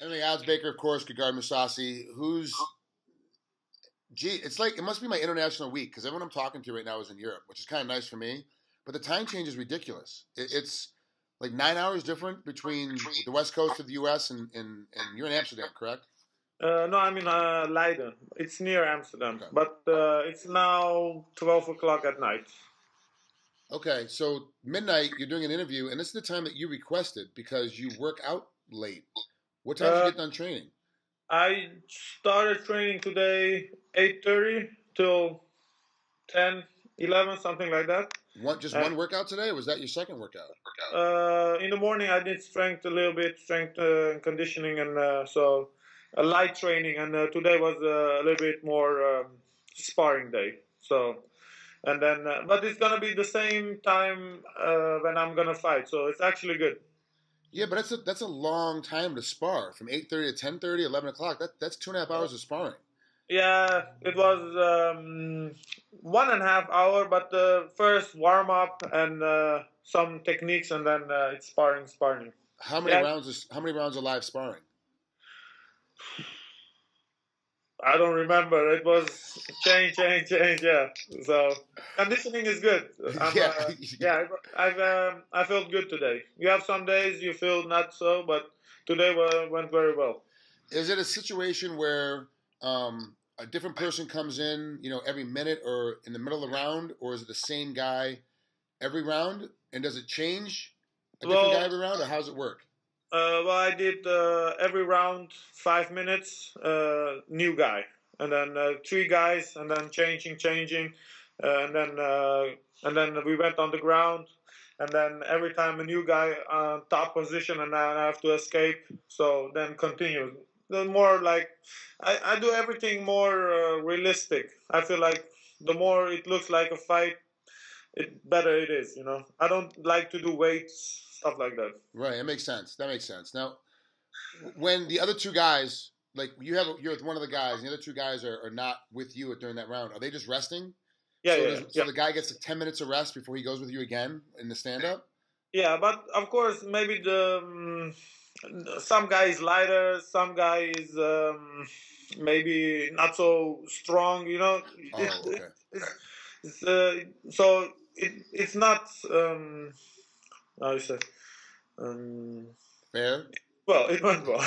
And the Oddsbreaker, of course, Gegard Mousasi, it's like, it must be my international week because everyone I'm talking to right now is in Europe, which is kind of nice for me. But the time change is ridiculous. It's like 9 hours different between the west coast of the U.S. and you're in Amsterdam, correct? No, I'm in Leiden. It's near Amsterdam, Okay. but it's now 12 o'clock at night. Okay, so midnight, you're doing an interview, and this is the time that you requested because you work out late. What time did you get done training? I started training today 8:30 till 10, 11, something like that. One workout today, or was that your second workout? In the morning, I did strength a little bit, strength and conditioning, and so a light training. And today was a little bit more sparring day. So, and then, but it's gonna be the same time when I'm gonna fight. So it's actually good. Yeah, but that's a long time to spar, from 8:30 to 10:30, 11 o'clock. That's 2.5 hours of sparring. Yeah, it was 1.5 hour, but the first warm up and some techniques, and then it's sparring. How many rounds of live sparring? I don't remember. It was change. Yeah. So conditioning is good. I felt good today. You have some days you feel not so, but today went very well. Is it a situation where a different person comes in, every minute or in the middle of the round, or is it the same guy every round? And does it change a different guy every round, or how does it work? Well, I did every round 5 minutes, new guy, and then 3 guys, and then changing, and then we went on the ground, and then every time a new guy top position, and then I have to escape. So then continue. The more like I do everything more realistic. I feel like the more it looks like a fight, better it is. I don't like to do weights. Stuff like that. Right, that makes sense. Now, when the other 2 guys, like you're with one of the guys, and the other 2 guys are not with you during that round, are they just resting? So the guy gets 10 minutes of rest before he goes with you again in the stand-up? Yeah, but of course, maybe some guy is lighter, some guy is maybe not so strong, so it's not... how you say? Fair? Well, it went well.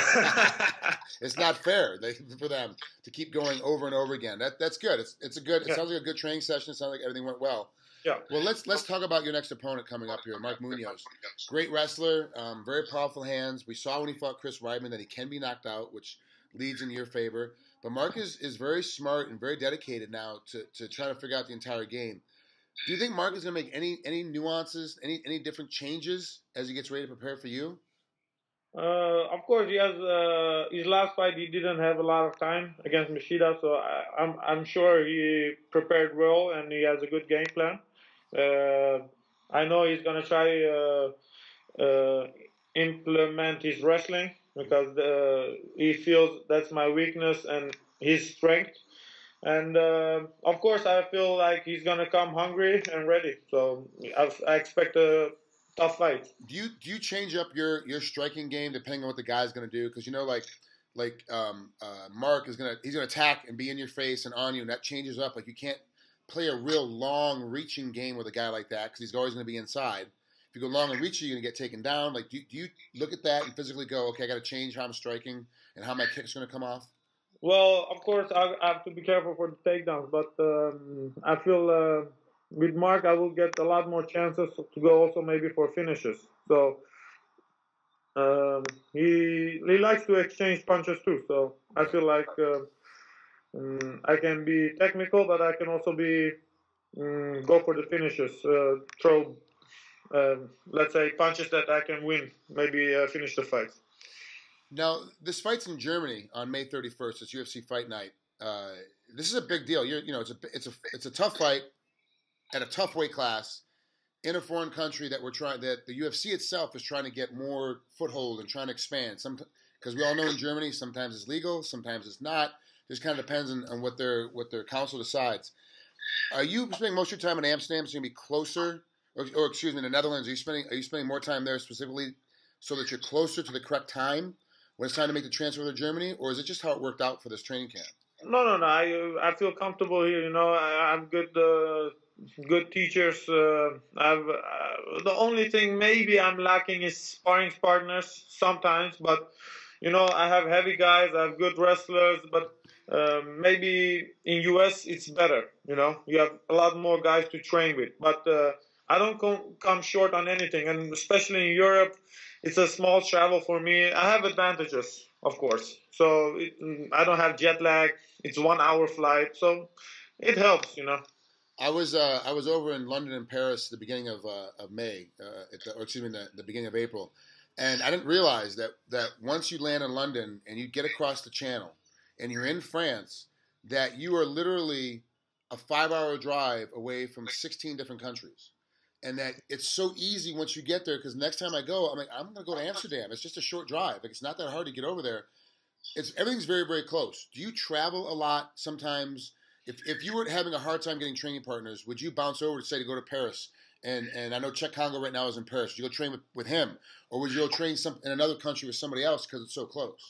It's not fair for them to keep going over and over again. That's good. It sounds like a good training session. It sounds like everything went well. Yeah. Well, let's talk about your next opponent coming up here, Mark Munoz. Great wrestler, very powerful hands. We saw when he fought Chris Weidman that he can be knocked out, which leads in your favor. But Mark is very smart and very dedicated now to try to figure out the entire game. Do you think Mark is going to make any nuances, any different changes as he gets ready to prepare for you? Of course, he has his last fight. He didn't have a lot of time against Machida, so I'm sure he prepared well and he has a good game plan. I know he's gonna try implement his wrestling because he feels that's my weakness and his strength. And of course, I feel like he's gonna come hungry and ready. So I expect a tough fight. Do you change up your striking game depending on what the guy's gonna do? Because Mark he's gonna attack and be in your face and on you, and that changes up. Like you can't play a real long reaching game with a guy like that because he's always gonna be inside. If you go long and reaching, you're gonna get taken down. Like do you look at that and physically go, okay, I got to change how I'm striking and how my kick's gonna come off? Well, of course, I have to be careful for the takedowns, but I feel with Mark, I will get a lot more chances to go also maybe for finishes. So he likes to exchange punches too. So I feel like I can be technical, but I can also be go for the finishes, throw let's say punches that I can win, maybe finish the fight. Now, this fight's in Germany on May 31st. It's UFC Fight Night. This is a big deal. It's a tough fight at a tough weight class in a foreign country that the UFC itself is trying to get more foothold and trying to expand. Because we all know in Germany sometimes it's legal, sometimes it's not. Just kind of depends on what their council decides. Are you spending most of your time in Amsterdam? So you're gonna be closer, or excuse me, in the Netherlands? Are you spending more time there specifically so that you're closer to the correct time? when it's time to make the transfer to Germany, or is it just how it worked out for this training camp? No. I feel comfortable here. You know, I have good teachers. The only thing maybe I'm lacking is sparring partners sometimes, but you know, I have heavy guys, I have good wrestlers, but maybe in US it's better. You know, you have a lot more guys to train with, but I don't come short on anything, and especially in Europe, it's a small travel for me. I have advantages, of course. So I don't have jet lag. It's 1 hour flight, so it helps. You know. I was over in London and Paris at the beginning of May, or excuse me, the beginning of April, and I didn't realize that once you land in London and you get across the Channel and you're in France, that you are literally a 5-hour drive away from 16 different countries, and that it's so easy once you get there. Because next time I go, I'm like, I'm going to go to Amsterdam. It's just a short drive. Like, it's not that hard to get over there. Everything's very, very close. Do you travel a lot sometimes? If you were having a hard time getting training partners, would you bounce over to say to go to Paris? And I know Czech Congo right now is in Paris. Would you go train with him, or would you go train in another country with somebody else because it's so close?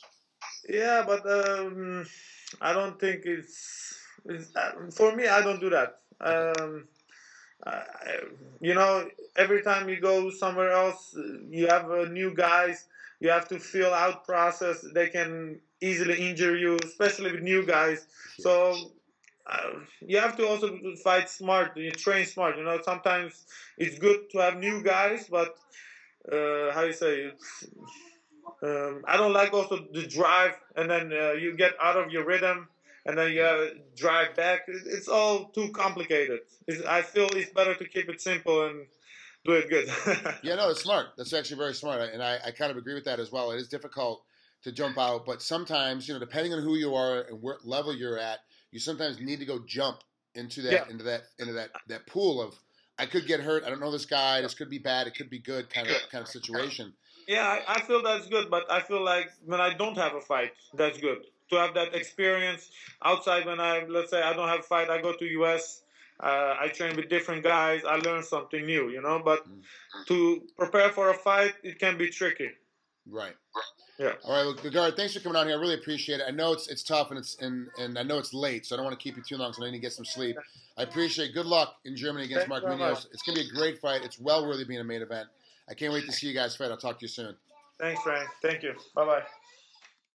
Yeah, but I don't think it's for me. I don't do that. I, you know, every time you go somewhere else, you have new guys. You have to fill out process. They can easily injure you, especially with new guys. So you have to also fight smart. You train smart. You know, sometimes it's good to have new guys, but how you say it? I don't like also the drive, and then you get out of your rhythm, and then you drive back. It's all too complicated. I feel it's better to keep it simple and do it good. Yeah, no, it's smart. That's actually very smart, and I kind of agree with that as well. It is difficult to jump out, but sometimes, you know, depending on who you are and what level you're at, you sometimes need to go jump into that pool of, I could get hurt. I don't know this guy. This could be bad. It could be good. Kind of situation. Yeah, I feel that's good, but I feel like when I don't have a fight, that's good to have that experience outside. When let's say I don't have a fight, I go to US. I train with different guys. I learn something new, you know. But to prepare for a fight, it can be tricky. Right. Yeah. All right, well, Gegard, thanks for coming on here. I really appreciate it. I know it's tough and I know it's late, so I don't want to keep you too long, so I need to get some sleep. I appreciate it. Good luck in Germany against Mark Munoz. It's going to be a great fight. It's well worthy of being a main event. I can't wait to see you guys fight. I'll talk to you soon. Thanks, Ryan. Thank you. Bye-bye.